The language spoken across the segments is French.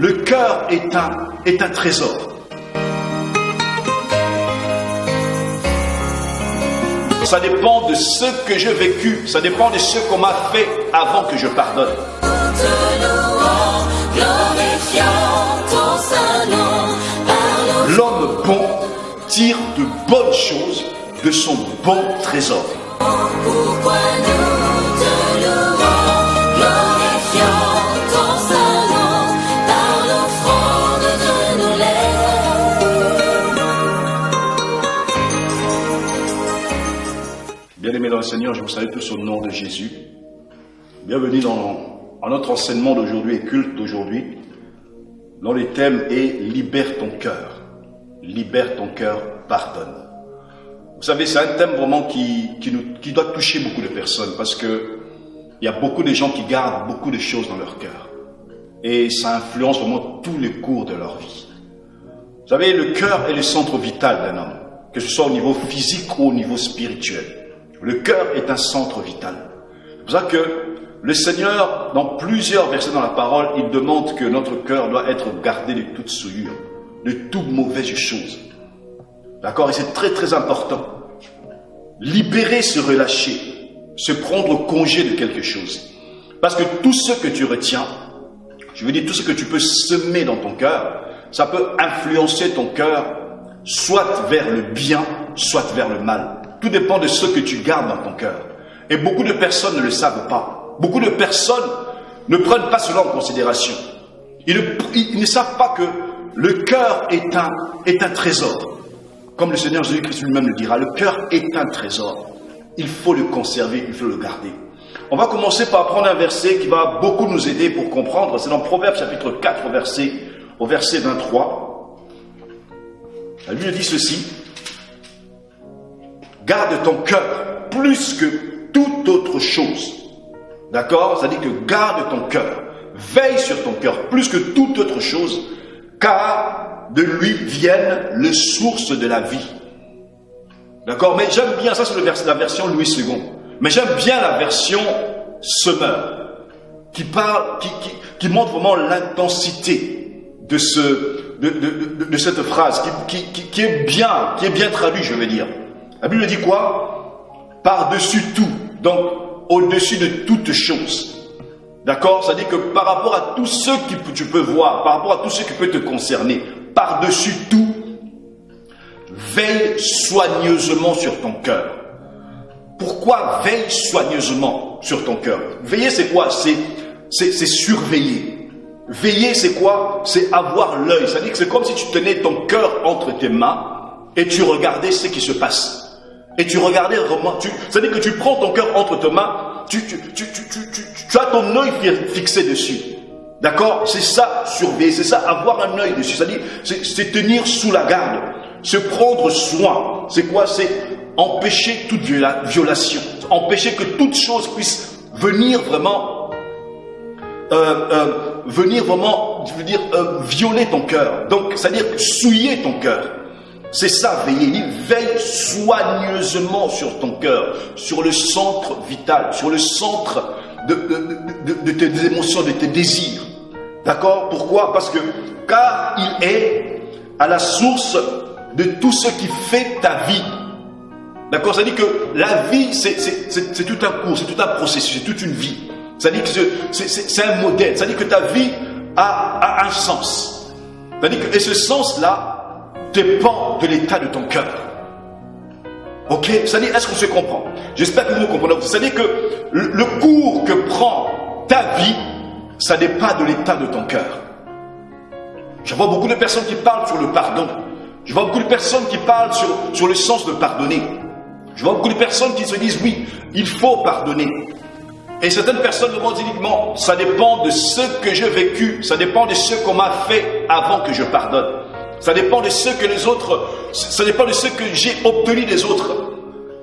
le cœur est un trésor. Ça dépend de ce que j'ai vécu, ça dépend de ce qu'on m'a fait avant que je pardonne. L'homme bon tire de bonnes choses de son bon trésor. Pourquoi nous te louons, glorifions ton Saint-Nom par l'offrande de nos lèvres. Bien-aimés dans le Seigneur, je vous salue tous au nom de Jésus. Bienvenue dans notre enseignement d'aujourd'hui et culte d'aujourd'hui, dont le thème est « Libère ton cœur ». Libère ton cœur, pardonne. Vous savez, c'est un thème vraiment qui doit toucher beaucoup de personnes parce que il y a beaucoup de gens qui gardent beaucoup de choses dans leur cœur. Et ça influence vraiment tous les cours de leur vie. Vous savez, le cœur est le centre vital d'un homme, que ce soit au niveau physique ou au niveau spirituel. Le cœur est un centre vital. C'est pour ça que le Seigneur, dans plusieurs versets dans la parole, il demande que notre cœur doit être gardé de toute souillure, de toute mauvaise chose. D'accord? Et c'est très très important. Libérer, se relâcher, se prendre congé de quelque chose. Parce que tout ce que tu retiens, je veux dire tout ce que tu peux semer dans ton cœur, ça peut influencer ton cœur, soit vers le bien, soit vers le mal. Tout dépend de ce que tu gardes dans ton cœur. Et beaucoup de personnes ne le savent pas. Beaucoup de personnes ne prennent pas cela en considération. Ils ne savent pas que le cœur est un trésor. Comme le Seigneur Jésus-Christ lui-même le dira, le cœur est un trésor. Il faut le conserver, il faut le garder. On va commencer par prendre un verset qui va beaucoup nous aider pour comprendre. C'est dans Proverbes chapitre 4 au verset 23. La Bible dit ceci. Garde ton cœur plus que toute autre chose. D'accord? C'est-à-dire que garde ton cœur. Veille sur ton cœur plus que toute autre chose, car de lui viennent les sources de la vie. D'accord? Mais j'aime bien, ça c'est la version Louis II. Mais j'aime bien la version Semeur, qui montre vraiment l'intensité de cette phrase, qui est bien traduite, je veux dire. La Bible dit quoi? Par-dessus tout, donc au-dessus de toute chose. D'accord? C'est-à-dire que par rapport à tout ce que tu peux voir, par rapport à tout ce qui peut te concerner, par-dessus tout, veille soigneusement sur ton cœur. Pourquoi veille soigneusement sur ton cœur? Veiller, c'est quoi? C'est surveiller. Veiller, c'est quoi? C'est avoir l'œil. C'est-à-dire que c'est comme si tu tenais ton cœur entre tes mains et tu regardais ce qui se passe. Et tu regardais vraiment, c'est-à-dire que tu prends ton cœur entre tes mains, tu as ton œil fixé dessus. D'accord? C'est ça, surveiller, c'est ça, avoir un œil dessus. C'est-à-dire, c'est tenir sous la garde, se prendre soin. C'est quoi? C'est empêcher toute violation, empêcher que toute chose puisse venir vraiment, je veux dire, violer ton cœur. Donc, c'est-à-dire souiller ton cœur. C'est ça, veiller. Il veille soigneusement sur ton cœur, sur le centre vital, sur le centre de tes émotions, de tes désirs. D'accord? Pourquoi? Parce que, car il est à la source de tout ce qui fait ta vie. D'accord? C'est-à-dire que la vie, c'est tout un cours, c'est tout un processus, c'est toute une vie. C'est-à-dire que c'est un modèle. C'est-à-dire que ta vie a un sens. C'est-à-dire que, et ce sens-là dépend de l'état de ton cœur. Ok? C'est-à-dire, est-ce qu'on se comprend? J'espère que vous me comprenez. C'est-à-dire que le cours que prend ta vie, ça dépend de l'état de ton cœur. Je vois beaucoup de personnes qui parlent sur le pardon. Je vois beaucoup de personnes qui parlent sur le sens de pardonner. Je vois beaucoup de personnes qui se disent, oui, il faut pardonner. Et certaines personnes me disent uniquement, ça dépend de ce que j'ai vécu, ça dépend de ce qu'on m'a fait avant que je pardonne. Ça dépend de ce que les autres, ça dépend de ce que j'ai obtenu des autres.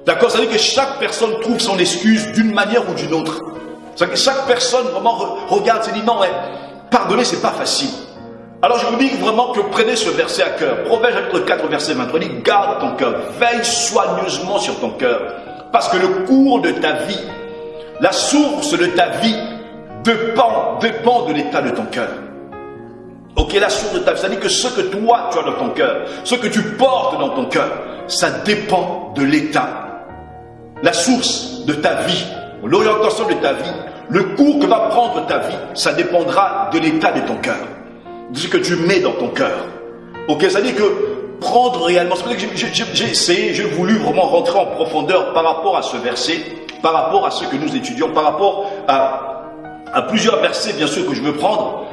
D'accord? Ça veut dire que chaque personne trouve son excuse d'une manière ou d'une autre. C'est-à-dire que chaque personne vraiment regarde, se dit non, mais pardonner, c'est pas facile. Alors je vous dis vraiment que prenez ce verset à cœur. Proverbe chapitre 4, verset 23, dit garde ton cœur, veille soigneusement sur ton cœur. Parce que le cours de ta vie, la source de ta vie dépend de l'état de ton cœur. Ok, la source de ta vie, c'est-à-dire que ce que toi tu as dans ton cœur, ce que tu portes dans ton cœur, ça dépend de l'état. La source de ta vie, l'orientation de ta vie, le cours que va prendre ta vie, ça dépendra de l'état de ton cœur, de ce que tu mets dans ton cœur. Ok, c'est-à-dire que prendre réellement, c'est pour ça que j'ai voulu vraiment rentrer en profondeur par rapport à ce verset, par rapport à ce que nous étudions, par rapport à plusieurs versets bien sûr que je veux prendre,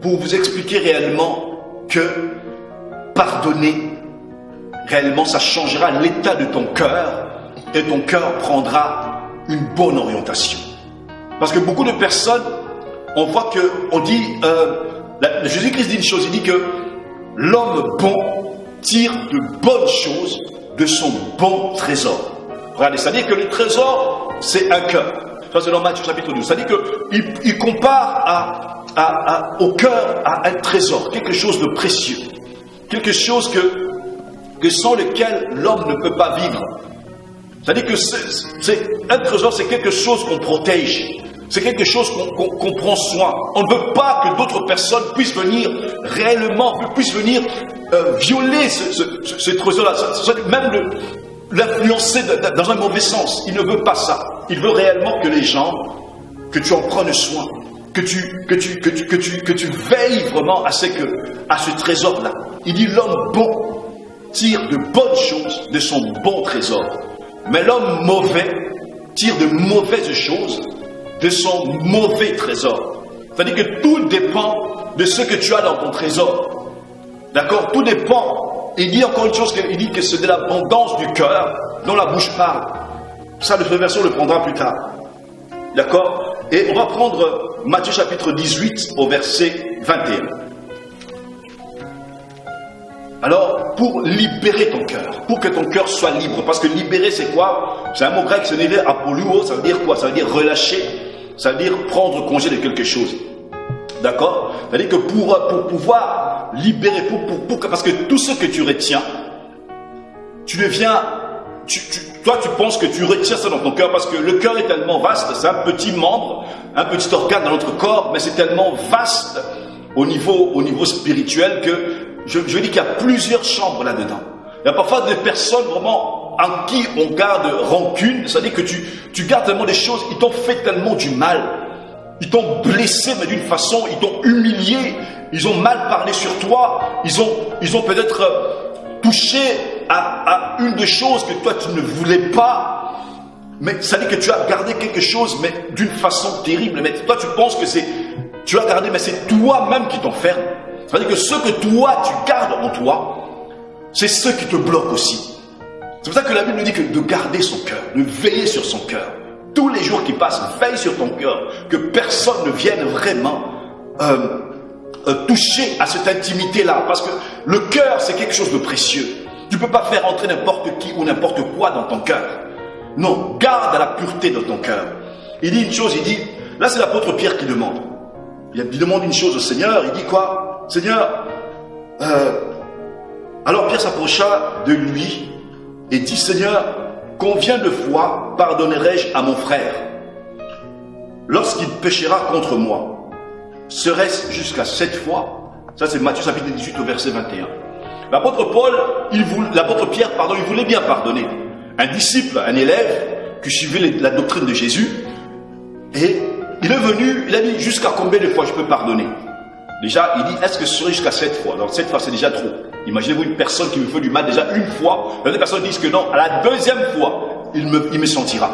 pour vous expliquer réellement que pardonner, réellement ça changera l'état de ton cœur et ton cœur prendra une bonne orientation. Parce que beaucoup de personnes, on voit que, on dit, Jésus-Christ dit une chose, il dit que l'homme bon tire de bonnes choses de son bon trésor. Regardez, c'est-à-dire que le trésor, c'est un cœur. Ça c'est dans Matthieu chapitre 12. C'est-à-dire qu'il compare au cœur à un trésor, quelque chose de précieux, quelque chose que sans lequel l'homme ne peut pas vivre. C'est-à-dire que un trésor, c'est quelque chose qu'on protège, c'est quelque chose qu'on prend soin. On ne veut pas que d'autres personnes puissent venir réellement, puissent venir violer ce trésor-là, même l'influencer dans un mauvais sens. Il ne veut pas ça. Il veut réellement que les gens, que tu en prennes soin, que tu veilles vraiment à ce trésor-là. Il dit l'homme bon tire de bonnes choses de son bon trésor. Mais l'homme mauvais tire de mauvaises choses de son mauvais trésor. C'est-à-dire que tout dépend de ce que tu as dans ton trésor. D'accord? Tout dépend. Il dit encore une chose, il dit que c'est de l'abondance du cœur dont la bouche parle. Ça, le verset, on le prendra plus tard. D'accord? Et on va prendre Matthieu chapitre 18 au verset 21. Alors, pour libérer ton cœur, pour que ton cœur soit libre, parce que libérer c'est quoi? C'est un mot grec, c'est névé apoluo, ça veut dire quoi? Ça veut dire relâcher, ça veut dire prendre congé de quelque chose. D'accord? C'est-à-dire que pour pouvoir libérer, parce que tout ce que tu retiens, tu deviens, toi tu penses que tu retiens ça dans ton cœur, parce que le cœur est tellement vaste, c'est un petit membre, un petit organe dans notre corps, mais c'est tellement vaste au niveau spirituel que je dis qu'il y a plusieurs chambres là-dedans. Il y a parfois des personnes vraiment en qui on garde rancune, c'est-à-dire que tu gardes tellement des choses, ils t'ont fait tellement du mal, ils t'ont blessé, mais d'une façon, ils t'ont humilié, ils ont mal parlé sur toi, ils ont peut-être touché à une des choses que toi tu ne voulais pas, mais ça dit que tu as gardé quelque chose, mais d'une façon terrible, mais toi tu penses que tu as gardé, mais c'est toi-même qui t'enferme. C'est-à-dire que ce que toi, tu gardes en toi, c'est ce qui te bloque aussi. C'est pour ça que la Bible nous dit que de garder son cœur, de veiller sur son cœur. Tous les jours qui passent, veille sur ton cœur, que personne ne vienne vraiment toucher à cette intimité-là. Parce que le cœur, c'est quelque chose de précieux. Tu ne peux pas faire entrer n'importe qui ou n'importe quoi dans ton cœur. Non, garde la pureté de ton cœur. Il dit une chose, il dit, là c'est l'apôtre Pierre qui demande. Il demande une chose au Seigneur, il dit quoi? Seigneur, alors Pierre s'approcha de lui et dit, Seigneur, combien de fois pardonnerai-je à mon frère lorsqu'il péchera contre moi? Serait-ce jusqu'à 7 fois? Ça c'est Matthieu chapitre 18 au verset 21. L'apôtre Pierre, il voulait bien pardonner. Un disciple, un élève qui suivait la doctrine de Jésus, et il est venu, il a dit, jusqu'à combien de fois je peux pardonner? Déjà, il dit, est-ce que ce serait jusqu'à 7 fois? Donc 7 fois, c'est déjà trop. Imaginez-vous une personne qui me fait du mal déjà une fois. Les personnes disent que non, à la deuxième fois, il me sentira.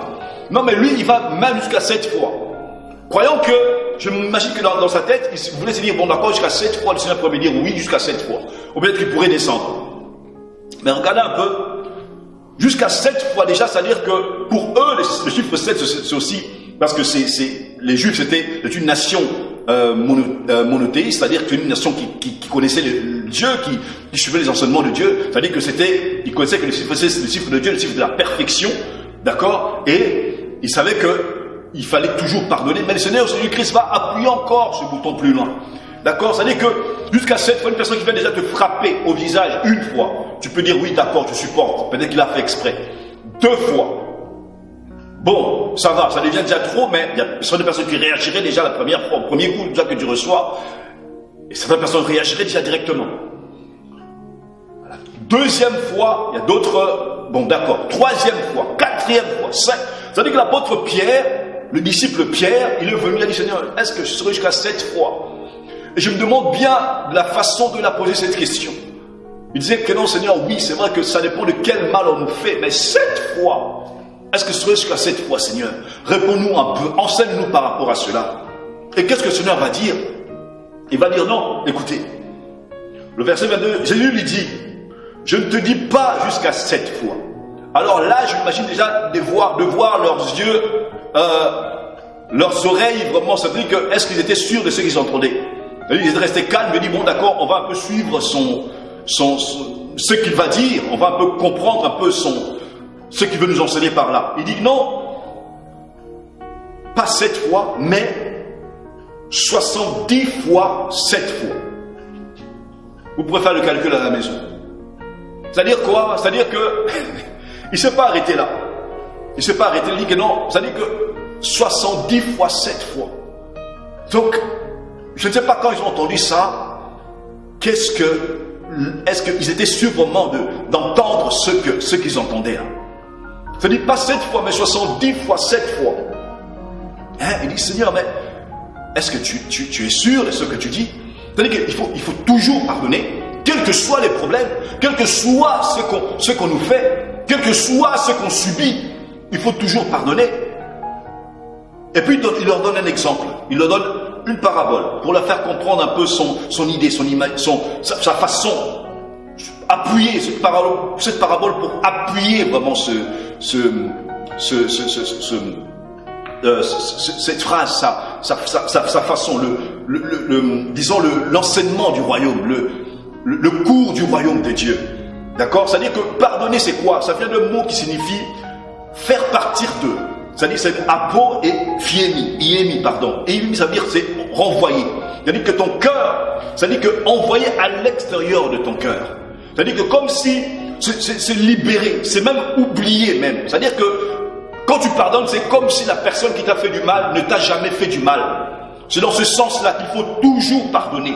Non, mais lui, il va même jusqu'à 7 fois. Croyons que, je m'imagine que dans sa tête, il voulait se dire, bon d'accord, jusqu'à 7 fois, le Seigneur pourrait me dire oui, jusqu'à 7 fois. Ou bien qu'il pourrait descendre. Mais regardez un peu, jusqu'à 7 fois déjà, c'est-à-dire que pour eux, le chiffre 7, c'est aussi, parce que les Juifs, c'était une nation monothéiste, c'est-à-dire que c'est une nation qui connaissait Dieu, qui suivait les enseignements de Dieu, c'est-à-dire que ils connaissaient que le chiffre 7, c'est le chiffre de Dieu, le chiffre de la perfection, d'accord? Et ils savaient qu'il fallait toujours pardonner, mais le Seigneur Jésus-Christ va appuyer encore ce bouton plus loin. D'accord? C'est-à-dire que jusqu'à 7 fois, une personne qui vient déjà te frapper au visage une fois, tu peux dire oui, d'accord, je supporte. Peut-être qu'il a fait exprès. 2 fois. Bon, ça va, ça devient déjà trop, mais il y a des personnes qui réagiraient déjà la première fois, au premier coup déjà que tu reçois. Et certaines personnes réagiraient déjà directement. Voilà. Deuxième fois, il y a d'autres, bon d'accord, troisième fois, quatrième fois, cinq. C'est-à-dire que l'apôtre Pierre, le disciple Pierre, il est venu, il a dit, Seigneur, est-ce que je serai jusqu'à 7 fois? Et je me demande bien la façon de la poser cette question. Il disait que non, Seigneur, oui, c'est vrai que ça dépend de quel mal on nous fait, mais 7 fois, est-ce que ce serait jusqu'à 7 fois, Seigneur? Réponds-nous un peu, enseigne-nous par rapport à cela. Et qu'est-ce que le Seigneur va dire? Il va dire non, écoutez. Le verset 22, Jésus lui dit, je ne te dis pas jusqu'à 7 fois. Alors là, j'imagine déjà de voir leurs yeux, leurs oreilles, vraiment, ça veut dire que, est-ce qu'ils étaient sûrs de ce qu'ils entendaient? Ils étaient restés calmes, ils dit, bon d'accord, on va un peu suivre ce qu'il va dire, on va un peu comprendre un peu ce qu'il veut nous enseigner par là. Il dit non, pas 7 fois, mais 70 fois 7 fois. Vous pouvez faire le calcul à la maison. C'est-à-dire quoi? C'est-à-dire que il ne s'est pas arrêté là. Il ne s'est pas arrêté, il dit que non, c'est-à-dire que 70 fois 7 fois. Donc, je ne sais pas quand ils ont entendu ça, est-ce qu'ils étaient sûrs vraiment d'entendre ce qu'ils entendaient là? C'est-à-dire pas 7 fois, mais 70 fois 7 fois. Hein? Il dit, Seigneur, mais est-ce que tu es sûr de ce que tu dis? C'est-à-dire qu'il faut toujours pardonner, quels que soient les problèmes, quel que soit ce qu'on nous fait, quel que soit ce qu'on subit, il faut toujours pardonner. Et puis il leur donne un exemple, il leur donne une parabole pour leur faire comprendre un peu son idée, sa façon. Appuyer cette parabole pour appuyer vraiment cette phrase, sa façon, disons l'enseignement du royaume, le cours du royaume de Dieu. D'accord? C'est-à-dire que pardonner, c'est quoi? Ça vient d'un mot qui signifie faire partir de. C'est-à-dire c'est apo et iemi, pardon. Et iemi, ça veut dire c'est renvoyer. C'est-à-dire que ton cœur, c'est-à-dire que envoyer à l'extérieur de ton cœur. C'est-à-dire que comme si c'est libéré, c'est même oublié même. C'est-à-dire que quand tu pardonnes, c'est comme si la personne qui t'a fait du mal ne t'a jamais fait du mal. C'est dans ce sens-là qu'il faut toujours pardonner.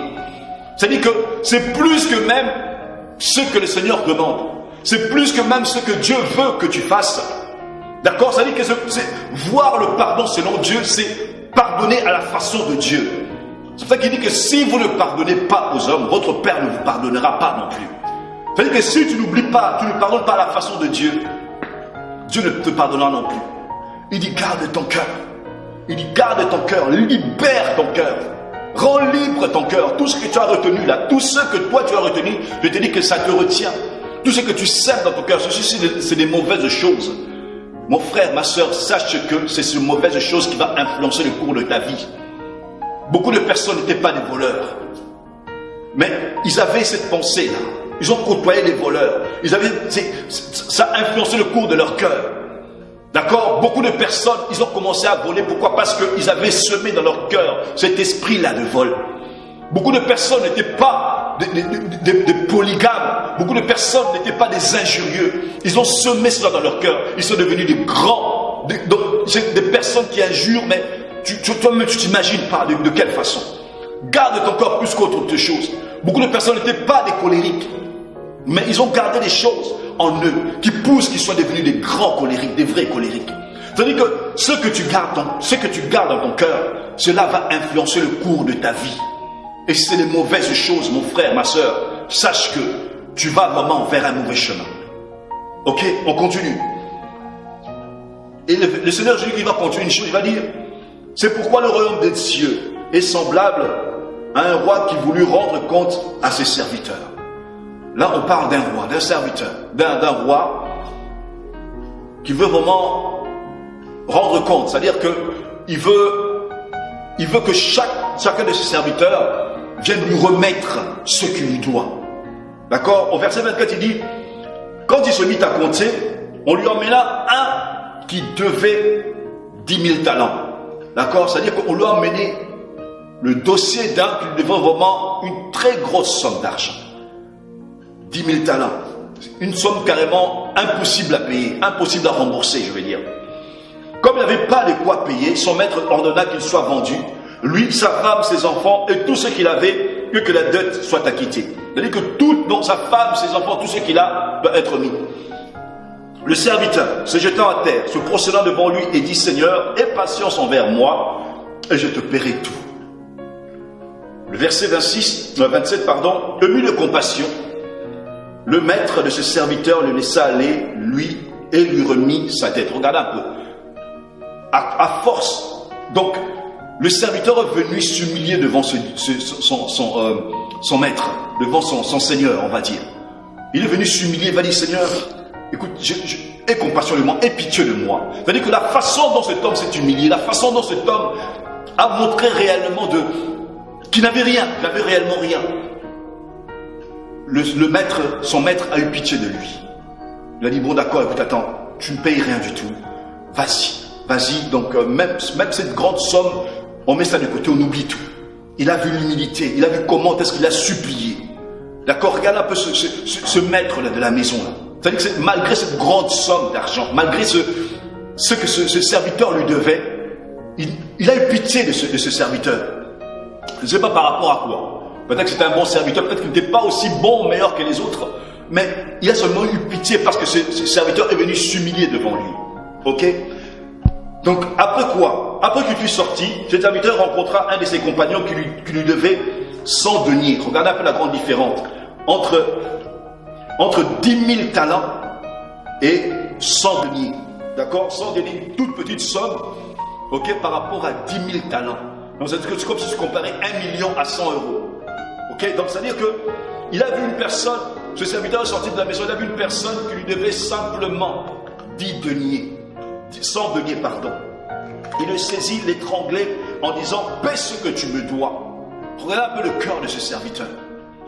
C'est-à-dire que c'est plus que même ce que le Seigneur demande. C'est plus que même ce que Dieu veut que tu fasses. D'accord? C'est-à-dire que c'est voir le pardon selon Dieu, c'est pardonner à la façon de Dieu. C'est pour ça qu'il dit que si vous ne pardonnez pas aux hommes, votre Père ne vous pardonnera pas non plus. C'est-à-dire que si tu n'oublies pas, tu ne pardonnes pas à la façon de Dieu, Dieu ne te pardonnera non plus. Il dit garde ton cœur. Il dit garde ton cœur, libère ton cœur. Rends libre ton cœur. Tout ce que tu as retenu là, tout ce que toi tu as retenu, je te dis que ça te retient. Tout ce que tu sèmes dans ton cœur, ceci c'est des mauvaises choses. Mon frère, ma soeur, sache que c'est ces mauvaises choses qui vont influencer le cours de ta vie. Beaucoup de personnes n'étaient pas des voleurs. Mais ils avaient cette pensée-là. Ils ont côtoyé des voleurs. Ça a influencé le cours de leur cœur. D'accord? Beaucoup de personnes, ils ont commencé à voler. Pourquoi? Parce qu'ils avaient semé dans leur cœur cet esprit-là de vol. Beaucoup de personnes n'étaient pas des polygames. Beaucoup de personnes n'étaient pas des injurieux. Ils ont semé cela dans leur cœur. Ils sont devenus des grands. Des personnes qui injurent, mais toi-même tu t'imagines pas de quelle façon. Garde ton corps plus qu'autre chose. Beaucoup de personnes n'étaient pas des colériques. Mais ils ont gardé des choses en eux qui poussent qu'ils soient devenus des grands colériques, des vrais colériques. C'est-à-dire que ce que tu gardes dans ton cœur, cela va influencer le cours de ta vie. Et si c'est des mauvaises choses, mon frère, ma soeur, sache que tu vas vraiment vers un mauvais chemin. Ok, on continue. Et le Seigneur Jésus, il va continuer une chose, il va dire, c'est pourquoi le royaume des cieux est semblable à un roi qui voulut rendre compte à ses serviteurs. Là, on parle d'un roi, d'un serviteur, d'un roi qui veut vraiment rendre compte. C'est-à-dire qu'il veut que chacun de ses serviteurs vienne lui remettre ce qu'il lui doit. D'accord? Au verset 24, il dit, quand il se mit à compter, on lui emmena un qui devait 10 000 talents. D'accord? C'est-à-dire qu'on lui a emmené le dossier d'un qui devait vraiment une très grosse somme d'argent. 10 000 talents. Une somme carrément impossible à payer, impossible à rembourser, je veux dire. Comme il n'avait pas de quoi payer, son maître ordonna qu'il soit vendu, lui, sa femme, ses enfants et tout ce qu'il avait, que la dette soit acquittée. C'est-à-dire que tout, donc sa femme, ses enfants, tout ce qu'il a, doit être mis. Le serviteur, se jetant à terre, se prosternant devant lui et dit, Seigneur, aie patience envers moi, et je te paierai tout. Le verset 27, ému de compassion, le maître de ce serviteur le laissa aller, lui, et lui remit sa dette. Regardez un peu. À force, donc, le serviteur est venu s'humilier devant son maître, devant son seigneur, on va dire. Il est venu s'humilier, il va dire, Seigneur, écoute, aie compassion de moi, aie pitié de moi. C'est-à-dire que la façon dont cet homme s'est humilié, la façon dont cet homme a montré réellement qu'il n'avait rien, il n'avait réellement rien. Son maître a eu pitié de lui. Il a dit, bon d'accord, écoute, attends, tu ne payes rien du tout. Vas-y. Donc même cette grande somme, on met ça de côté, on oublie tout. Il a vu l'humilité, il a vu comment est-ce qu'il a supplié. D'accord, regarde un peu ce maître-là de la maison là. C'est-à-dire que malgré cette grande somme d'argent, malgré ce que ce serviteur lui devait, il a eu pitié de ce serviteur. Je ne sais pas par rapport à quoi. Peut-être que c'était un bon serviteur, peut-être qu'il n'était pas aussi bon ou meilleur que les autres, mais il a seulement eu pitié parce que ce serviteur est venu s'humilier devant lui. Ok? Donc après quoi? Après qu'il fut sorti, ce serviteur rencontra un de ses compagnons qui lui devait 100 deniers. Regardez un peu la grande différence entre 10 000 talents et 100 deniers. D'accord? 100 deniers, une toute petite somme, ok, par rapport à 10 000 talents. Donc c'est comme si tu comparais 1 million à 100 euros. Ok? Donc c'est-à-dire qu'il a vu une personne, ce serviteur est sorti de la maison, il a vu une personne qui lui devait simplement 10 deniers. 100 deniers, pardon. Il le saisit, l'étranglait en disant, paie ce que tu me dois. Regardez un peu le cœur de ce serviteur.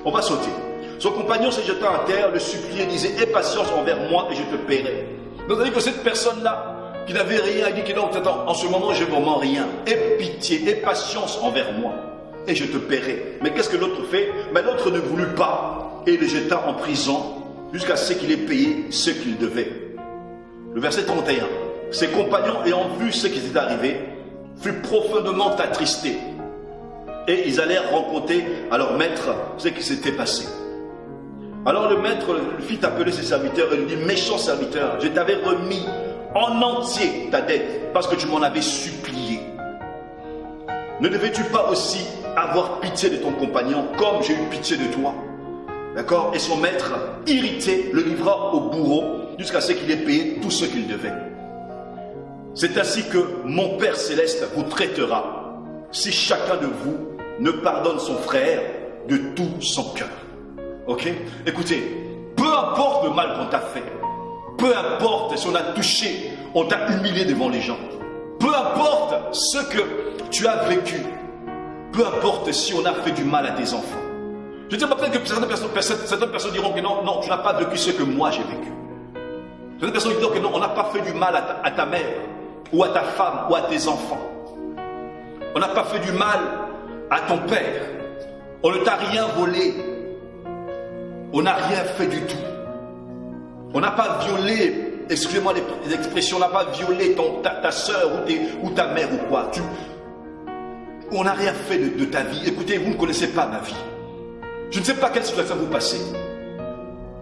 On va sauter. Son compagnon se jetant à terre, le suppliait, disait, aie patience envers moi et je te paierai. Donc, c'est-à-dire que cette personne-là, qui n'avait rien, il dit que non, attends, en ce moment, je n'ai vraiment rien. Aie pitié, aie patience envers moi et je te paierai. Mais qu'est-ce que l'autre fait? Mais l'autre ne voulut pas et le jeta en prison jusqu'à ce qu'il ait payé ce qu'il devait. Le verset 31. Ses compagnons, ayant vu ce qui était arrivé, furent profondément attristés. Et ils allèrent rencontrer à leur maître ce qui s'était passé. Alors le maître fit appeler ses serviteurs et lui dit, méchant serviteur, je t'avais remis en entier ta dette parce que tu m'en avais supplié. Ne devais-tu pas aussi avoir pitié de ton compagnon comme j'ai eu pitié de toi? D'accord? Et son maître, irrité, le livra au bourreau jusqu'à ce qu'il ait payé tout ce qu'il devait. C'est ainsi que mon Père Céleste vous traitera si chacun de vous ne pardonne son frère de tout son cœur. Ok? Écoutez, peu importe le mal qu'on t'a fait, peu importe si on a touché, on t'a humilié devant les gens, peu importe ce que tu as vécu, peu importe si on a fait du mal à tes enfants. Je ne dis pas peut-être que certaines personnes diront que non, tu n'as pas vécu ce que moi j'ai vécu. Certaines personnes diront que non, on n'a pas fait du mal à ta mère, ou à ta femme, ou à tes enfants. On n'a pas fait du mal à ton père. On ne t'a rien volé. On n'a rien fait du tout. On n'a pas violé, excusez-moi les expressions, on n'a pas violé ta soeur ou ta mère ou quoi. On n'a rien fait de ta vie. Écoutez, vous ne connaissez pas ma vie. Je ne sais pas quelle situation vous passez.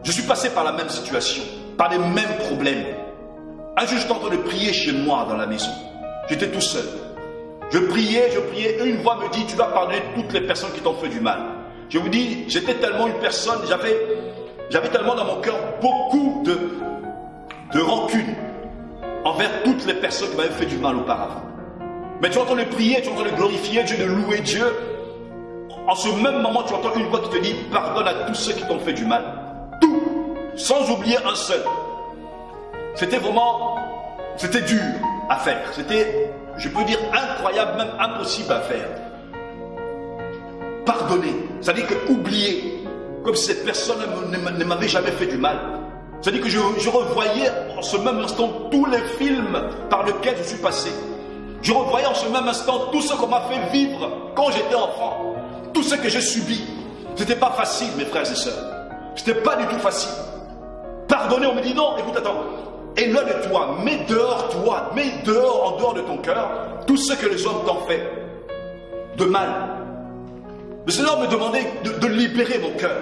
Je suis passé par la même situation, par les mêmes problèmes. Un jour, j'étais en train de prier chez moi dans la maison. J'étais tout seul. Je priais, et une voix me dit, tu dois pardonner toutes les personnes qui t'ont fait du mal. Je vous dis, j'étais tellement une personne, j'avais tellement dans mon cœur beaucoup de rancune envers toutes les personnes qui m'avaient fait du mal auparavant. Mais tu entends le prier, tu entends le glorifier Dieu, de louer Dieu. En ce même moment, tu entends une voix qui te dit, pardonne à tous ceux qui t'ont fait du mal. Tout, sans oublier un seul. C'était dur à faire. C'était, je peux dire, incroyable, même impossible à faire. Pardonner, c'est-à-dire que oublier, comme si cette personne ne m'avait jamais fait du mal. C'est-à-dire que je revoyais en ce même instant tous les films par lesquels je suis passé. Je revoyais en ce même instant tout ce qu'on m'a fait vivre quand j'étais enfant. Tout ce que j'ai subi. C'était pas facile, mes frères et sœurs. C'était pas du tout facile. Pardonner, on me dit non, écoute, attends. Éloigne de toi, mets dehors, en dehors de ton cœur, tout ce que les hommes t'ont fait de mal. Le Seigneur me demandait de libérer mon cœur.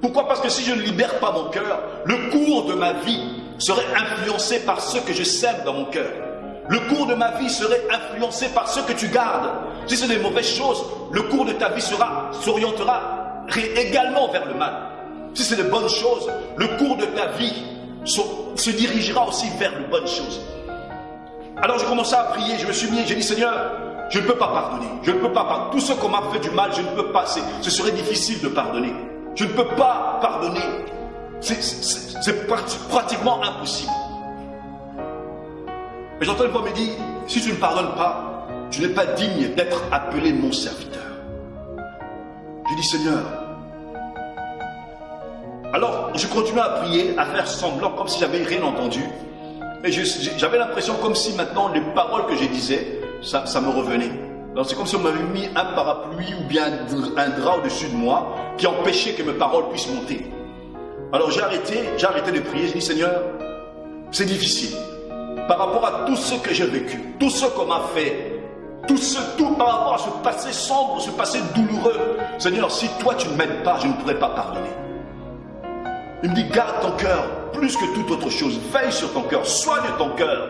Pourquoi? Parce que si je ne libère pas mon cœur, le cours de ma vie serait influencé par ce que je sème dans mon cœur. Le cours de ma vie serait influencé par ce que tu gardes. Si c'est des mauvaises choses, le cours de ta vie s'orientera également vers le mal. Si c'est de bonnes choses, le cours de ta vie se dirigera aussi vers les bonnes choses. Alors j'ai commencé à prier, j'ai dit Seigneur, je ne peux pas pardonner. Je ne peux pas pardonner. Tout ce qu'on m'a fait du mal, je ne peux pas. Ce serait difficile de pardonner. Je ne peux pas pardonner. C'est pratiquement impossible. Mais j'entends une voix me dire, si tu ne pardonnes pas, tu n'es pas digne d'être appelé mon serviteur. Je dis Seigneur. Alors je continuais à prier, à faire semblant comme si j'avais rien entendu. Et j'avais l'impression comme si maintenant les paroles que je disais, ça me revenait. Alors c'est comme si on m'avait mis un parapluie ou bien un drap au-dessus de moi qui empêchait que mes paroles puissent monter. Alors j'ai arrêté de prier, j'ai dit Seigneur, c'est difficile. Par rapport à tout ce que j'ai vécu, tout ce qu'on m'a fait, tout par rapport à ce passé sombre, ce passé douloureux. Seigneur, si toi tu ne m'aides pas, je ne pourrai pas pardonner. Il me dit, garde ton cœur plus que toute autre chose. Veille sur ton cœur, soigne ton cœur.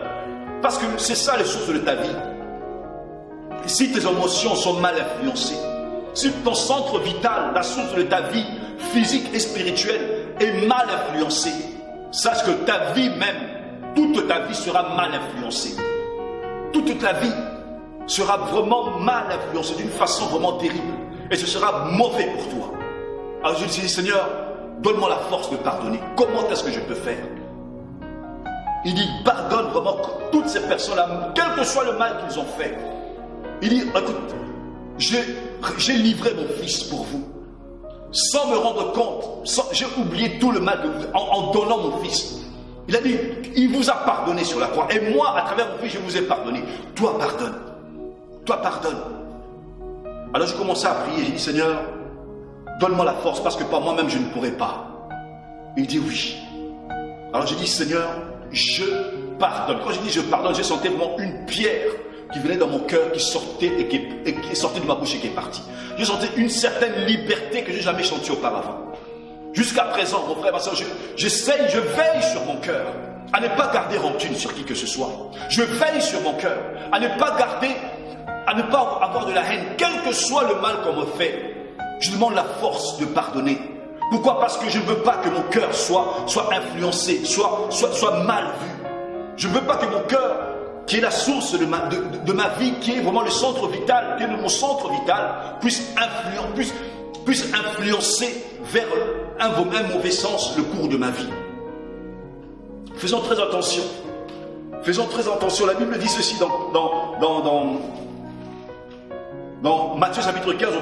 Parce que c'est ça les sources de ta vie. Et si tes émotions sont mal influencées, si ton centre vital, la source de ta vie physique et spirituelle est mal influencée, sache que ta vie même, toute ta vie sera mal influencée. Toute ta vie sera vraiment mal influencée d'une façon vraiment terrible. Et ce sera mauvais pour toi. Alors je lui dis, Seigneur, donne-moi la force de pardonner. Comment est-ce que je peux faire? Il dit, pardonne vraiment toutes ces personnes-là, quel que soit le mal qu'ils ont fait. Il dit, écoute, j'ai livré mon fils pour vous. Sans me rendre compte, j'ai oublié tout le mal en donnant mon fils. Il a dit, il vous a pardonné sur la croix. Et moi, à travers mon fils, je vous ai pardonné. Toi, pardonne. Toi, pardonne. Alors, je commençais à prier. J'ai dit, Seigneur, donne-moi la force parce que par moi-même, je ne pourrai pas. Il dit oui. Alors, j'ai dit, Seigneur, je pardonne. Quand j'ai dit je pardonne, j'ai senti vraiment une pierre qui venait dans mon cœur, qui sortait et qui est sortie de ma bouche et qui est partie. J'ai senti une certaine liberté que je n'ai jamais sentie auparavant. Jusqu'à présent, mon frère, ma soeur, je veille sur mon cœur à ne pas garder rancune sur qui que ce soit. Je veille sur mon cœur à ne pas avoir de la haine, quel que soit le mal qu'on me fait. Je demande la force de pardonner. Pourquoi? Parce que je ne veux pas que mon cœur soit influencé, soit mal vu. Je ne veux pas que mon cœur, qui est la source de ma vie, qui est vraiment le centre vital, qui est mon centre vital, puisse influencer vers un mauvais sens le cours de ma vie. Faisons très attention. Faisons très attention. La Bible dit ceci dans Matthieu chapitre 15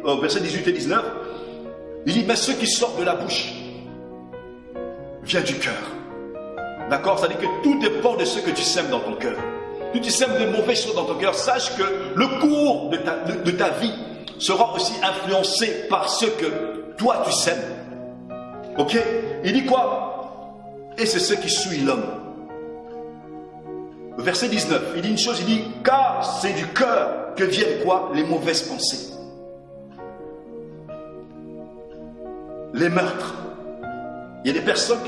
au verset 18 et 19. Il dit, mais ce qui sort de la bouche vient du cœur. D'accord? C'est-à-dire que tout dépend de ce que tu sèmes dans ton cœur. Si tu sèmes de mauvaises choses dans ton cœur, sache que le cours de ta vie sera aussi influencé par ce que toi tu sèmes. Ok? Il dit quoi? Et c'est ce qui suit l'homme. Verset 19, il dit une chose, il dit, car c'est du cœur que viennent quoi? Les mauvaises pensées. Les meurtres. Il y a des personnes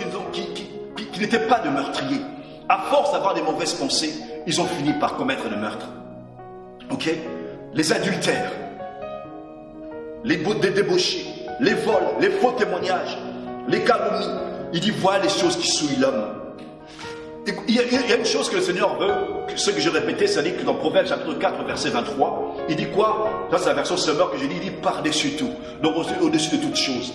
qui n'étaient pas de meurtriers. À force d'avoir des mauvaises pensées, ils ont fini par commettre des meurtres. Ok? Les adultères, les débauchés, les vols, les faux témoignages, les calomnies. Il dit, voilà les choses qui souillent l'homme. Il y a une chose que le Seigneur veut, ce que je répétais, c'est-à-dire que dans Proverbes chapitre 4, verset 23, il dit quoi? Ça, c'est la version Summer que j'ai dit, il dit par-dessus tout, donc au-dessus de toutes choses.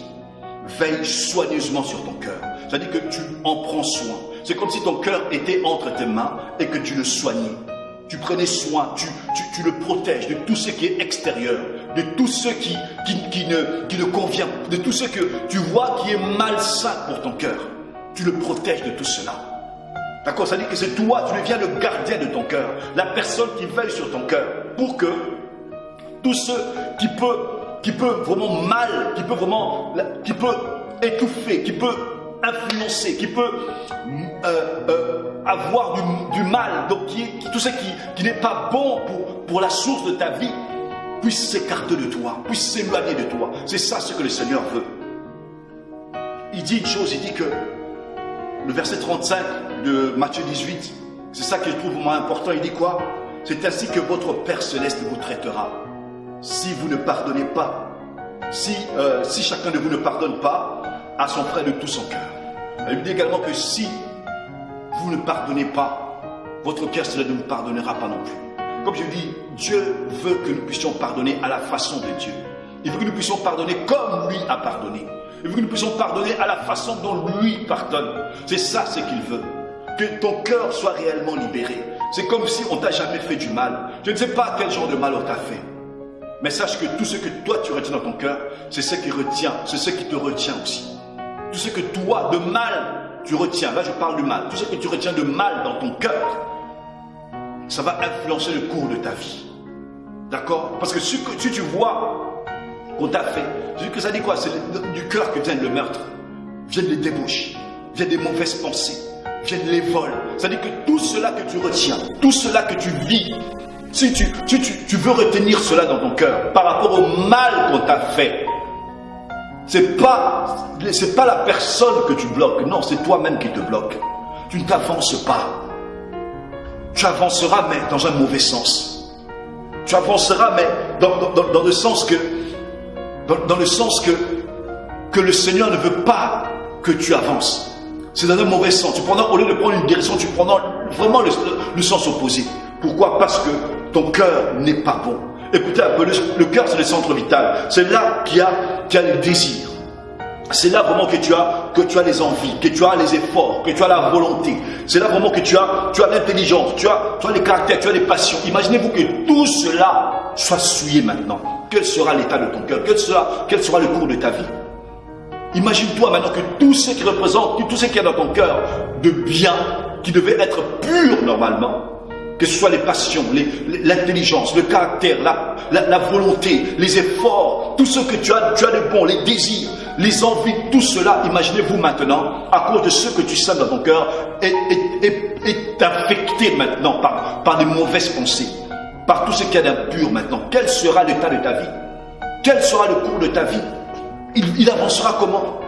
Veille soigneusement sur ton cœur. C'est-à-dire que tu en prends soin. C'est comme si ton cœur était entre tes mains et que tu le soignais. Tu prenais soin, tu le protèges de tout ce qui est extérieur, de tout ce qui ne convient, de tout ce que tu vois qui est malsain pour ton cœur. Tu le protèges de tout cela. D'accord? Ça veut dire que c'est toi, tu deviens le gardien de ton cœur, la personne qui veille sur ton cœur, pour que tout ce qui peut vraiment mal, qui peut étouffer, qui peut influencer, qui peut avoir du mal, donc tout ce qui n'est pas bon pour la source de ta vie, puisse s'écarter de toi, puisse s'éloigner de toi. C'est ça ce que le Seigneur veut. Il dit une chose, il dit que le verset 35 de Matthieu 18, c'est ça que je trouve vraiment important. Il dit quoi? C'est ainsi que votre Père Céleste vous traitera. Si vous ne pardonnez pas, si chacun de vous ne pardonne pas à son frère de tout son cœur. Il dit également que si vous ne pardonnez pas, votre cœur Céleste ne vous pardonnera pas non plus. Comme je dis, Dieu veut que nous puissions pardonner à la façon de Dieu. Il veut que nous puissions pardonner comme lui a pardonné. Il veut que nous puissions pardonner à la façon dont lui pardonne. C'est ça ce qu'il veut. Que ton cœur soit réellement libéré. C'est comme si on t'a jamais fait du mal. Je ne sais pas quel genre de mal on t'a fait. Mais sache que tout ce que toi tu retiens dans ton cœur, c'est ce qui retient, c'est ce qui te retient aussi. Tout ce que toi, de mal, tu retiens. Là je parle du mal. Tout ce que tu retiens de mal dans ton cœur, ça va influencer le cours de ta vie. D'accord? Parce que si tu vois qu'on t'a fait, je dis que ça dit quoi? C'est du cœur que viennent le meurtre, viennent les débauches, viennent des mauvaises pensées, viennent les vols. Ça dit que tout cela que tu retiens, tout cela que tu vis, si tu veux retenir cela dans ton cœur par rapport au mal qu'on t'a fait, c'est pas la personne que tu bloques, non, c'est toi-même qui te bloques. Tu ne t'avances pas. Tu avanceras, mais dans un mauvais sens. Tu avanceras, mais dans le sens que que le Seigneur ne veut pas que tu avances. C'est dans un mauvais sens. Au lieu de prendre une direction, tu prends vraiment le sens opposé. Pourquoi? Parce que ton cœur n'est pas bon. Écoutez un peu, le cœur c'est le centre vital. C'est là qu'il y a les désirs. C'est là vraiment que tu as les envies, que tu as les efforts, que tu as la volonté. C'est là vraiment que tu as l'intelligence, tu as les caractères, tu as les passions. Imaginez-vous que tout cela soit souillé maintenant. Quel sera l'état de ton cœur? Quel sera le cours de ta vie? Imagine-toi maintenant que tout ce qui représente, tout ce qu'il y a dans ton cœur de bien, qui devait être pur normalement, que ce soit les passions, l'intelligence, le caractère, la volonté, les efforts, tout ce que tu as de bon, les désirs, les envies, tout cela, imaginez-vous maintenant, à cause de ce que tu sens dans ton cœur, est infecté maintenant par des mauvaises pensées, par tout ce qu'il y a d'impur maintenant. Quel sera l'état de ta vie? Quel sera le cours de ta vie? Il avancera comment?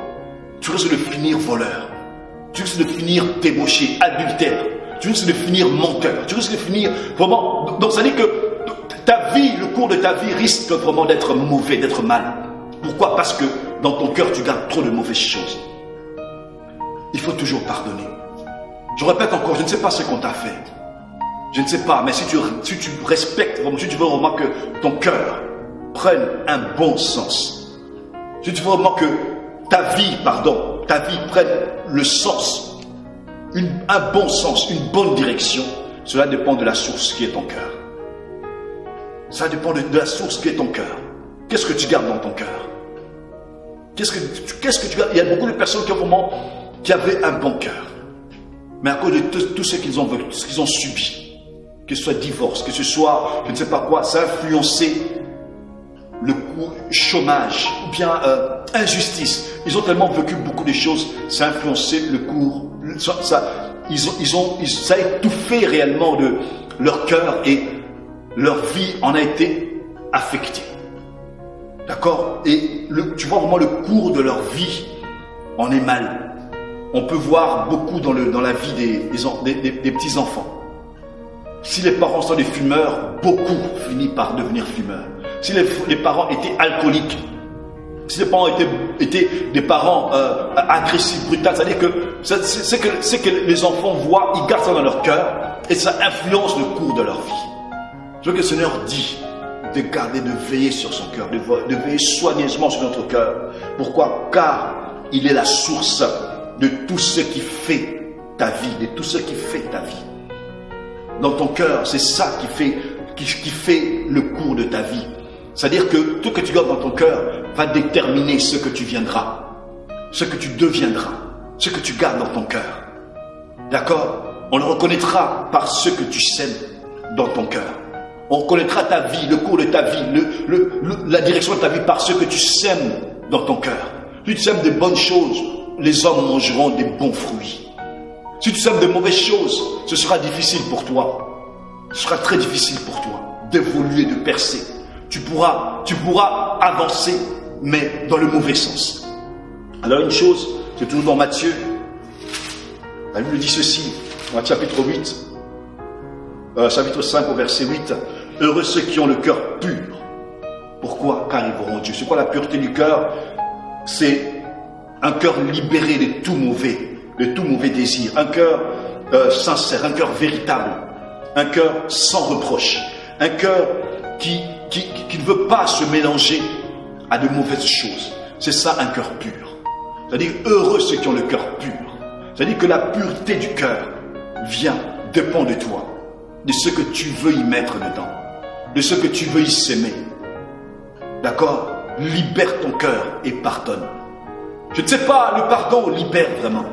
Tu risques de finir voleur, tu risques de finir débauché, adultère, tu risques de finir menteur, tu risques de finir vraiment... Donc ça dit que ta vie, le cours de ta vie risque vraiment d'être mauvais, d'être mal. Pourquoi? Parce que dans ton cœur, tu gardes trop de mauvaises choses. Il faut toujours pardonner. Je répète encore, je ne sais pas ce qu'on t'a fait. Je ne sais pas, mais si tu respectes, si tu veux vraiment que ton cœur prenne un bon sens, si tu veux vraiment que ta vie prenne le sens, un bon sens, une bonne direction, cela dépend de la source qui est ton cœur. Ça dépend de la source qui est ton cœur. Qu'est-ce que tu gardes dans ton cœur? Qu'est-ce que tu gardes? Il y a beaucoup de personnes qui avaient un bon cœur. Mais à cause de tout ce qu'ils ont subi, que ce soit divorce, que ce soit, je ne sais pas quoi, ça a influencé le cours, chômage, ou bien injustice. Ils ont tellement vécu beaucoup de choses, ça a influencé le cours. Ça a étouffé réellement de leur cœur et leur vie en a été affectée. D'accord? Et tu vois vraiment le cours de leur vie en est mal. On peut voir beaucoup dans la vie des petits-enfants. Si les parents sont des fumeurs, beaucoup finissent par devenir fumeurs. Si les parents étaient alcooliques, si les parents étaient des parents agressifs, brutaux, c'est-à-dire que c'est que les enfants voient, ils gardent ça dans leur cœur et ça influence le cours de leur vie. Je veux que le Seigneur dit de garder, de veiller sur son cœur, de veiller soigneusement sur notre cœur. Pourquoi? Car il est la source de tout ce qui fait ta vie, de tout ce qui fait ta vie. Dans ton cœur, c'est ça qui fait le cours de ta vie. C'est-à-dire que tout ce que tu gardes dans ton cœur va déterminer ce que tu viendras, ce que tu deviendras, ce que tu gardes dans ton cœur. D'accord? On le reconnaîtra par ce que tu sèmes dans ton cœur. On reconnaîtra ta vie, le cours de ta vie, la direction de ta vie par ce que tu sèmes dans ton cœur. Si tu sèmes des bonnes choses, les hommes mangeront des bons fruits. Si tu sèmes de mauvaises choses, ce sera difficile pour toi. Ce sera très difficile pour toi d'évoluer, de percer. tu pourras avancer, mais dans le mauvais sens. Alors une chose, c'est toujours dans Matthieu, la Bible dit ceci, dans le chapitre 8, chapitre 5 au verset 8, « Heureux ceux qui ont le cœur pur. » Pourquoi? Car ils verront Dieu. C'est quoi la pureté du cœur? C'est un cœur libéré de tout mauvais désir, un cœur sincère, un cœur véritable, un cœur sans reproche, un cœur qui ne veut pas se mélanger à de mauvaises choses. C'est ça un cœur pur. C'est-à-dire heureux ceux qui ont le cœur pur. C'est-à-dire que la pureté du cœur dépend de toi, de ce que tu veux y mettre dedans, de ce que tu veux y s'aimer. D'accord? Libère ton cœur et pardonne. Je ne sais pas, le pardon libère vraiment.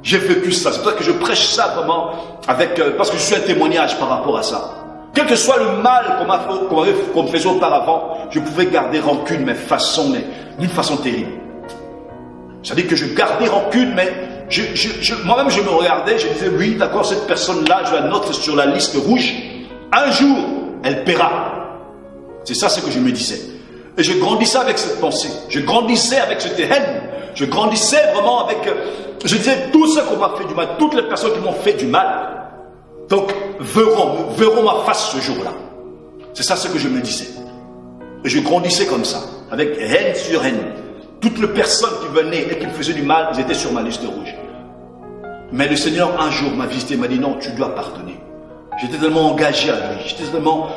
J'ai vécu ça, c'est pour ça que je prêche ça vraiment parce que je suis un témoignage par rapport à ça. Quel que soit le mal qu'on me faisait auparavant, je pouvais garder rancune, mais d'une façon terrible. C'est-à-dire que je gardais rancune, mais moi-même je me regardais, je disais, oui, d'accord, cette personne-là, je la note sur la liste rouge. Un jour, elle paiera. C'est ça ce que je me disais. Et je grandissais avec cette pensée. Je grandissais avec cette haine. Je grandissais vraiment avec... Je disais, tout ce qu'on m'a fait du mal, toutes les personnes qui m'ont fait du mal, donc verront ma face ce jour-là. C'est ça ce que je me disais. Et je grandissais comme ça, avec haine sur haine. Toutes les personnes qui venaient et qui me faisaient du mal, ils étaient sur ma liste rouge. Mais le Seigneur, un jour, m'a visité, m'a dit, non, tu dois pardonner. J'étais tellement engagé à lui, j'étais tellement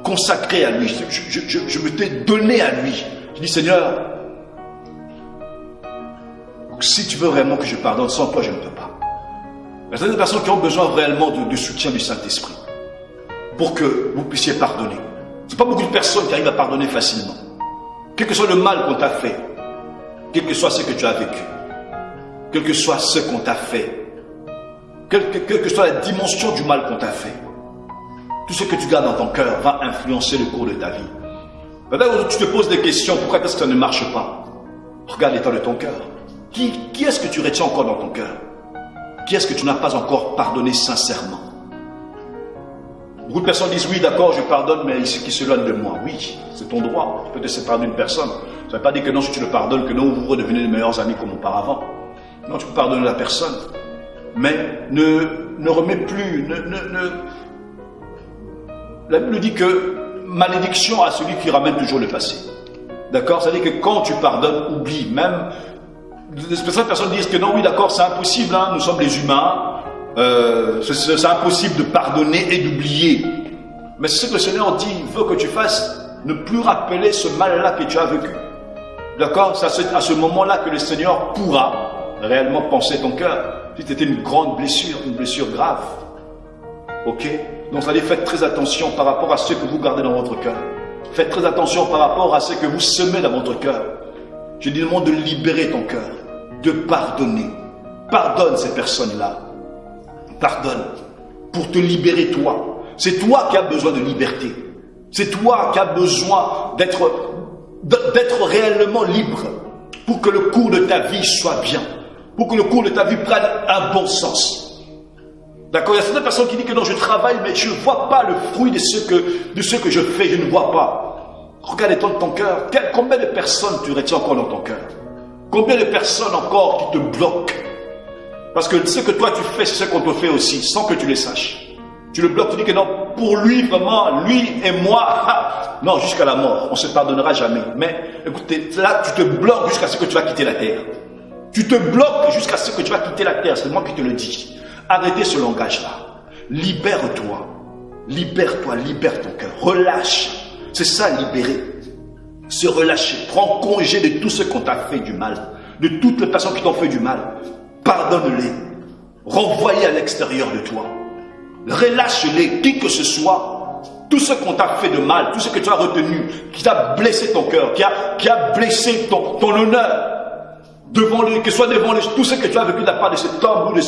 consacré à lui, je m'étais donné à lui. Je dis, Seigneur, si tu veux vraiment que je pardonne, sans toi, je ne peux pas. Il y a des personnes qui ont besoin réellement de soutien du Saint-Esprit pour que vous puissiez pardonner. Ce n'est pas beaucoup de personnes qui arrivent à pardonner facilement. Quel que soit le mal qu'on t'a fait, quel que soit ce que tu as vécu, quel que soit ce qu'on t'a fait, quelle que soit la dimension du mal qu'on t'a fait, tout ce que tu gardes dans ton cœur va influencer le cours de ta vie. Peut-être que tu te poses des questions, pourquoi est-ce que ça ne marche pas? Regarde l'état de ton cœur. Qui est-ce que tu retiens encore dans ton cœur? Qui est-ce que tu n'as pas encore pardonné sincèrement? Beaucoup de personnes disent, oui, d'accord, je pardonne, mais qui s'éloigne de moi. Oui, c'est ton droit. Tu peux te séparer d'une personne. Ça ne veut pas dire que non, si tu le pardonnes, que non, vous redevenez les meilleurs amis comme auparavant. Non, tu peux pardonner la personne. Mais ne remets plus, La Bible dit que malédiction à celui qui ramène toujours le passé. D'accord? C'est-à-dire que quand tu pardonnes, oublie. Même, certaines personnes disent que non, oui, d'accord, c'est impossible, hein, nous sommes les humains. C'est impossible de pardonner et d'oublier. Mais c'est ce que le Seigneur dit, il veut que tu fasses, ne plus rappeler ce mal-là que tu as vécu. D'accord? C'est à ce moment-là que le Seigneur pourra réellement penser ton cœur. Si c'était une grande blessure, une blessure grave. Ok? Donc allez, faites très attention par rapport à ce que vous gardez dans votre cœur. Faites très attention par rapport à ce que vous semez dans votre cœur. Je dis demande de libérer ton cœur, de pardonner. Pardonne ces personnes-là. Pardonne pour te libérer toi. C'est toi qui as besoin de liberté. C'est toi qui as besoin d'être réellement libre pour que le cours de ta vie soit bien, pour que le cours de ta vie prenne un bon sens. D'accord? Il y a certaines personnes qui disent que non, je travaille, mais je ne vois pas le fruit de ce que je fais, je ne vois pas. Regarde l'état de ton cœur. Combien de personnes tu retiens encore dans ton cœur? Combien de personnes encore qui te bloquent? Parce que ce que toi tu fais, c'est ce qu'on te fait aussi, sans que tu le saches. Tu le bloques, tu dis que non, pour lui vraiment, lui et moi, non, jusqu'à la mort, on ne se pardonnera jamais. Mais écoutez, là tu te bloques jusqu'à ce que tu vas quitter la terre. Tu te bloques jusqu'à ce que tu vas quitter la terre, c'est moi qui te le dis. Arrêtez ce langage-là. Libère-toi. Libère-toi, libère ton cœur. Relâche. C'est ça, libérer. Se relâcher. Prends congé de tout ce qu'on t'a fait du mal. De toutes les personnes qui t'ont fait du mal. Pardonne-les. Renvoie-les à l'extérieur de toi. Relâche-les, qui que ce soit. Tout ce qu'on t'a fait de mal, tout ce que tu as retenu, qui t'a blessé ton cœur, qui a blessé ton honneur, devant lui, que ce soit devant lui, tout ce que tu as vécu de la part de cet homme ou de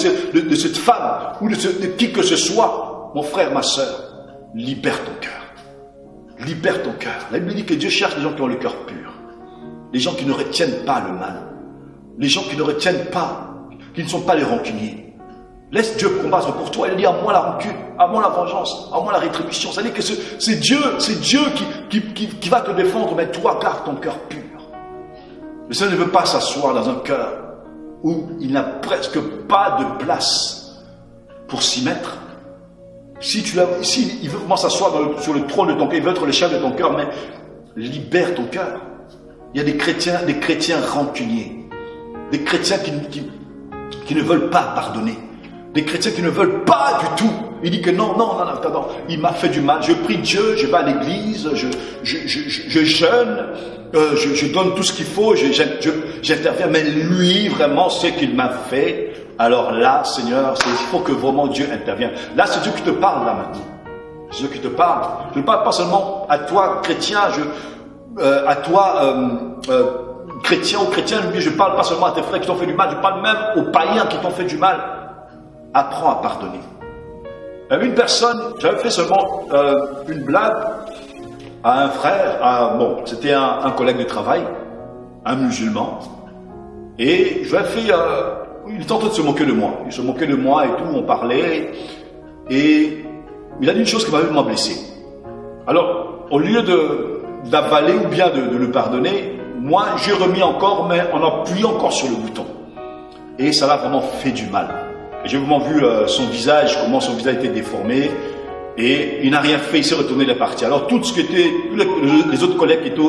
cette femme ou de qui que ce soit, mon frère, ma soeur, libère ton cœur. Libère ton cœur. La Bible dit que Dieu cherche les gens qui ont le cœur pur. Les gens qui ne retiennent pas le mal. Les gens qui ne retiennent pas, qui ne sont pas les rancuniers. Laisse Dieu combattre pour toi. Il dit à moi la rancune, à moi la vengeance, à moi la rétribution. C'est-à-dire que c'est Dieu qui va te défendre, mais toi, garde ton cœur pur. Le Seigneur ne veut pas s'asseoir dans un cœur où il n'a presque pas de place pour s'y mettre. Si il veut vraiment s'asseoir sur le trône de ton cœur, il veut être le chef de ton cœur, mais libère ton cœur. Il y a des chrétiens rancuniers, des chrétiens qui ne veulent pas pardonner, des chrétiens qui ne veulent pas du tout. Il dit que non, il m'a fait du mal, je prie Dieu, je vais à l'église, je jeûne, je donne tout ce qu'il faut, j'interviens, mais lui, vraiment, ce qu'il m'a fait, alors là, Seigneur, il faut que vraiment Dieu intervienne. Là, c'est Dieu qui te parle, là, maintenant. C'est Dieu qui te parle. Je ne parle pas seulement à toi, chrétien, à toi, chrétien ou chrétien, je ne parle pas seulement à tes frères qui t'ont fait du mal, je parle même aux païens qui t'ont fait du mal. Apprends à pardonner. Une personne, j'avais fait seulement une blague à un frère, c'était un collègue de travail, un musulman, et je lui ai fait, il était en train de se moquer de moi, il se moquait de moi et tout, on parlait, et il a dit une chose qui m'avait vraiment blessé. Alors, au lieu d'avaler ou bien de le pardonner, moi j'ai remis encore, mais en appuyant encore sur le bouton, et ça l'a vraiment fait du mal. J'ai vraiment vu son visage, comment son visage était déformé, et il n'a rien fait, il s'est retourné, il est parti. Alors tout ce qui était, les autres collègues qui étaient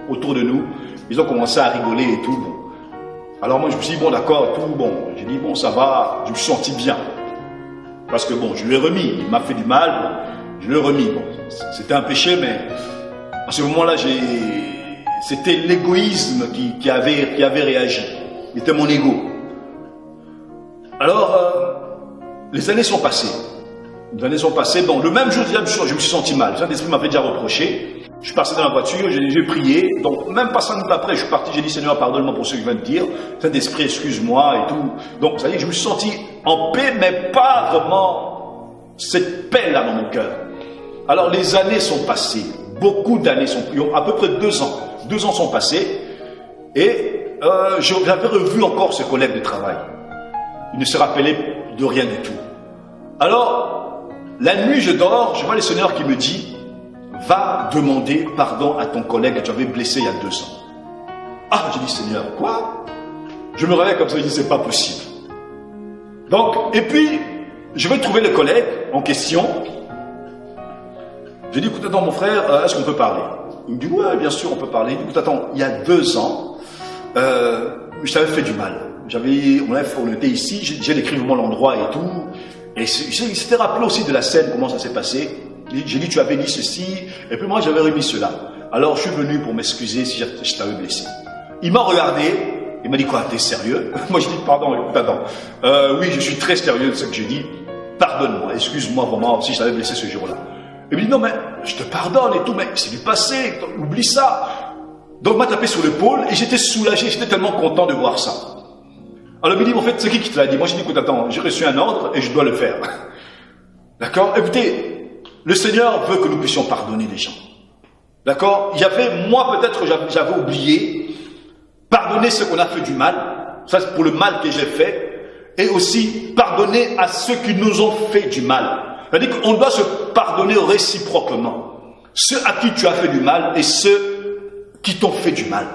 autour de nous, ils ont commencé à rigoler et tout. Bon. Alors moi je me suis dit, bon d'accord, tout bon, j'ai dit bon ça va, je me suis senti bien. Parce que bon, je lui ai remis, il m'a fait du mal, bon, je lui ai remis. Bon, c'était un péché, mais à ce moment-là, c'était l'égoïsme qui avait réagi. C'était mon ego. Alors, les années sont passées. Bon, le même jour, je me suis senti mal. Le Saint-Esprit m'avait déjà reproché. Je suis passé dans la voiture, j'ai prié. Donc, même pas 5 minutes après, je suis parti, j'ai dit, Seigneur, pardonne-moi pour ce que je viens de dire. Saint-Esprit, excuse-moi et tout. Donc, ça y est, je me suis senti en paix, mais pas vraiment cette paix-là dans mon cœur. Alors, les années sont passées. Beaucoup d'années à peu près 2 ans. 2 ans sont passés. Et j'avais revu encore ce collègue de travail. Il ne se rappelait de rien du tout. Alors, la nuit, je dors, je vois le Seigneur qui me dit, va demander pardon à ton collègue que tu avais blessé il y a 2 ans. Ah, j'ai dit, Seigneur, quoi? Je me réveille comme ça, je dis, c'est pas possible. Donc, et puis, je vais trouver le collègue en question. Je dis, écoute, attends, mon frère, est-ce qu'on peut parler? Il me dit, ouais, bien sûr, on peut parler. Il dit, écoute, attends, il y a 2 ans, je t'avais fait du mal. On était ici, j'ai décrit vraiment l'endroit et tout. Et il s'était rappelé aussi de la scène, comment ça s'est passé. J'ai dit, tu avais dit ceci, et puis moi j'avais remis cela. Alors je suis venu pour m'excuser si je t'avais blessé. Il m'a regardé, il m'a dit, quoi, t'es sérieux? Moi j'ai dit, pardon, écoute, attends. Oui, je suis très sérieux de ce que j'ai dit. Pardonne-moi, excuse-moi vraiment si je t'avais blessé ce jour-là. Il me dit, non mais, je te pardonne et tout, mais c'est du passé, oublie ça. Donc il m'a tapé sur l'épaule et j'étais soulagé, j'étais tellement content de voir ça. Alors il me dit, en fait, c'est qui te l'a dit? Moi, j'ai dit, écoute, attends, j'ai reçu un ordre et je dois le faire. D'accord? Écoutez, le Seigneur veut que nous puissions pardonner les gens. D'accord? Il y avait, moi, peut-être, j'avais oublié, pardonner ceux qu'on a fait du mal. Ça, c'est pour le mal que j'ai fait. Et aussi, pardonner à ceux qui nous ont fait du mal. C'est-à-dire qu'on doit se pardonner réciproquement. Ceux à qui tu as fait du mal et ceux qui t'ont fait du mal.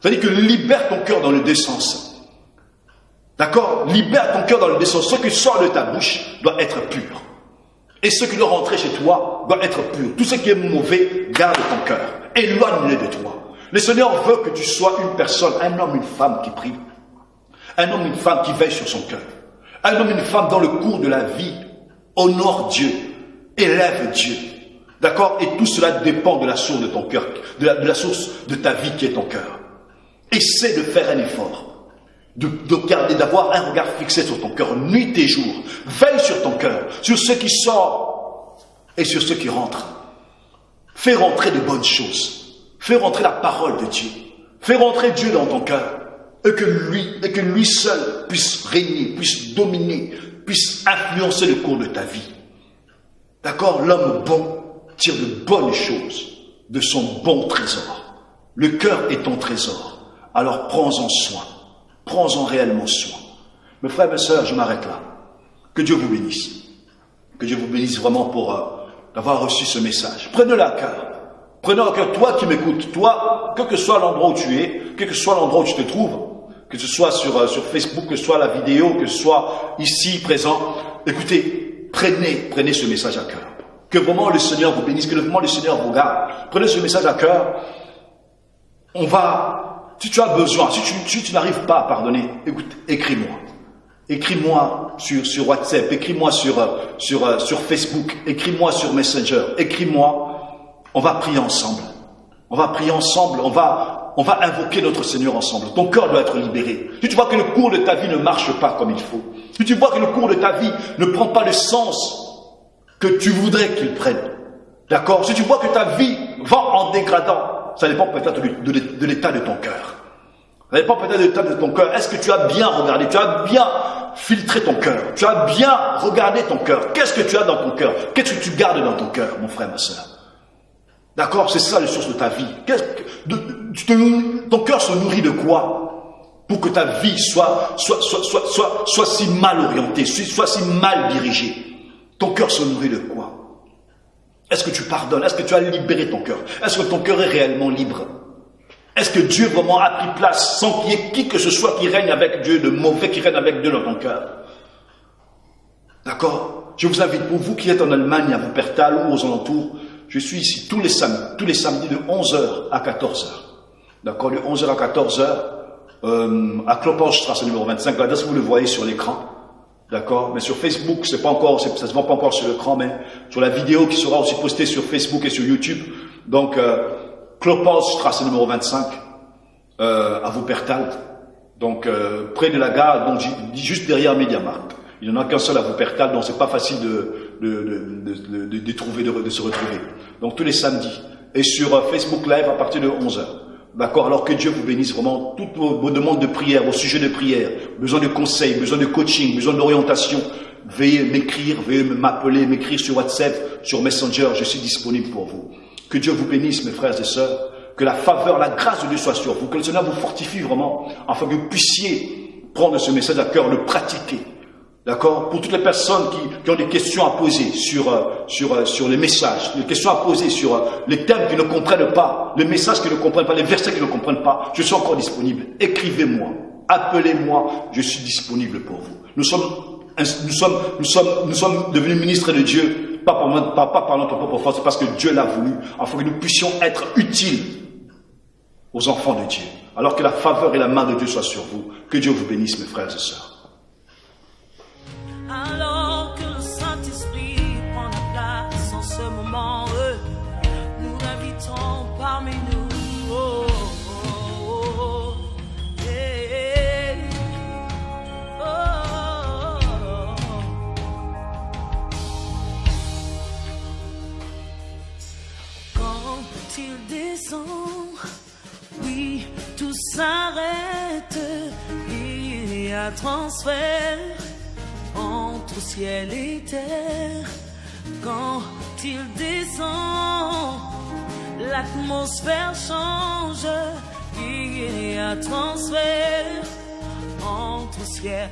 C'est-à-dire que libère ton cœur dans le deux sens. D'accord? Libère ton cœur dans le dessin. Ce qui sort de ta bouche doit être pur. Et ce qui doit rentrer chez toi doit être pur. Tout ce qui est mauvais, garde ton cœur. Éloigne-le de toi. Le Seigneur veut que tu sois une personne, un homme, une femme qui prie. Un homme, une femme qui veille sur son cœur. Un homme, une femme dans le cours de la vie honore Dieu, élève Dieu. D'accord? Et tout cela dépend de la source de ton cœur, de la source de ta vie qui est ton cœur. Essaie de faire un effort. De garder, d'avoir un regard fixé sur ton cœur, nuit et jour. Veille sur ton cœur, sur ce qui sort et sur ce qui rentre. Fais rentrer de bonnes choses. Fais rentrer la parole de Dieu. Fais rentrer Dieu dans ton cœur. Et que lui seul puisse régner, puisse dominer, puisse influencer le cours de ta vie. D'accord? L'homme bon tire de bonnes choses de son bon trésor. Le cœur est ton trésor. Alors prends-en soin. Prends-en réellement soin. Mes frères, mes sœurs, je m'arrête là. Que Dieu vous bénisse. Que Dieu vous bénisse vraiment pour d'avoir reçu ce message. Prenez-le à cœur. Prenez au cœur, toi qui m'écoutes, toi, quel que soit l'endroit où tu es, quel que soit l'endroit où tu te trouves, que ce soit sur Facebook, que ce soit la vidéo, que ce soit ici, présent, écoutez, prenez ce message à cœur. Que vraiment le Seigneur vous bénisse, que vraiment le Seigneur vous garde. Prenez ce message à cœur. Si tu as besoin, si tu n'arrives pas à pardonner, écoute, écris-moi. Écris-moi sur WhatsApp, écris-moi sur Facebook, écris-moi sur Messenger, écris-moi. On va prier ensemble. On va prier ensemble, on va invoquer notre Seigneur ensemble. Ton cœur doit être libéré. Si tu vois que le cours de ta vie ne marche pas comme il faut, si tu vois que le cours de ta vie ne prend pas le sens que tu voudrais qu'il prenne, d'accord? Si tu vois que ta vie va en dégradant, ça dépend peut-être de l'état de ton cœur. Ça dépend peut-être de l'état de ton cœur. Est-ce que tu as bien regardé? Tu as bien filtré ton cœur? Tu as bien regardé ton cœur? Qu'est-ce que tu as dans ton cœur? Qu'est-ce que tu gardes dans ton cœur, mon frère, ma soeur? D'accord? C'est ça la source de ta vie. Ton cœur se nourrit de quoi? Pour que ta vie soit si mal orientée, soit si mal dirigée. Ton cœur se nourrit de quoi? Est-ce que tu pardonnes? Est-ce que tu as libéré ton cœur? Est-ce que ton cœur est réellement libre? Est-ce que Dieu vraiment a pris place sans qu'il y ait qui que ce soit qui règne avec Dieu, de mauvais qui règne avec Dieu dans ton cœur? D'accord? Je vous invite, pour vous qui êtes en Allemagne, à Wuppertal ou aux alentours, je suis ici tous les samedis de 11h à 14h. D'accord? De 11h à 14h, à Kloppenstrasse numéro 25. Là, vous le voyez sur l'écran. D'accord? Mais sur Facebook, ça se voit pas encore sur l'écran, mais sur la vidéo qui sera aussi postée sur Facebook et sur YouTube. Donc, Kloppenstrasse numéro 25, à Wuppertal. Donc, près de la gare, donc, juste derrière MediaMarkt. Il n'y en a qu'un seul à Wuppertal, donc c'est pas facile de trouver, de se retrouver. Donc, tous les samedis. Et sur Facebook Live à partir de 11h. D'accord? Alors que Dieu vous bénisse vraiment toutes vos demandes de prière, vos sujets de prière, besoin de conseils, besoin de coaching, besoin d'orientation. Veuillez m'écrire, veuillez m'appeler, m'écrire sur WhatsApp, sur Messenger, je suis disponible pour vous. Que Dieu vous bénisse, mes frères et sœurs. Que la faveur, la grâce de Dieu soit sur vous. Que le Seigneur vous fortifie vraiment, afin que vous puissiez prendre ce message à cœur, le pratiquer. D'accord? Pour toutes les personnes qui ont des questions à poser sur les messages, des questions à poser sur les thèmes qu'ils ne comprennent pas, les messages qu'ils ne comprennent pas, les versets qu'ils ne comprennent pas, je suis encore disponible. Écrivez-moi, appelez-moi, je suis disponible pour vous. Nous sommes devenus ministres de Dieu, pas par notre propre force, c'est parce que Dieu l'a voulu, afin que nous puissions être utiles aux enfants de Dieu. Alors que la faveur et la main de Dieu soient sur vous. Que Dieu vous bénisse, mes frères et sœurs. Alors que le Saint-Esprit prend la place en ce moment, nous l'invitons parmi nous. Oh, oh, oh, yeah. Oh, oh, oh. Quand il descend, oui, tout s'arrête, il y a transfert entre ciel et terre. Quand il descend, l'atmosphère change. Il y a transfert entre ciel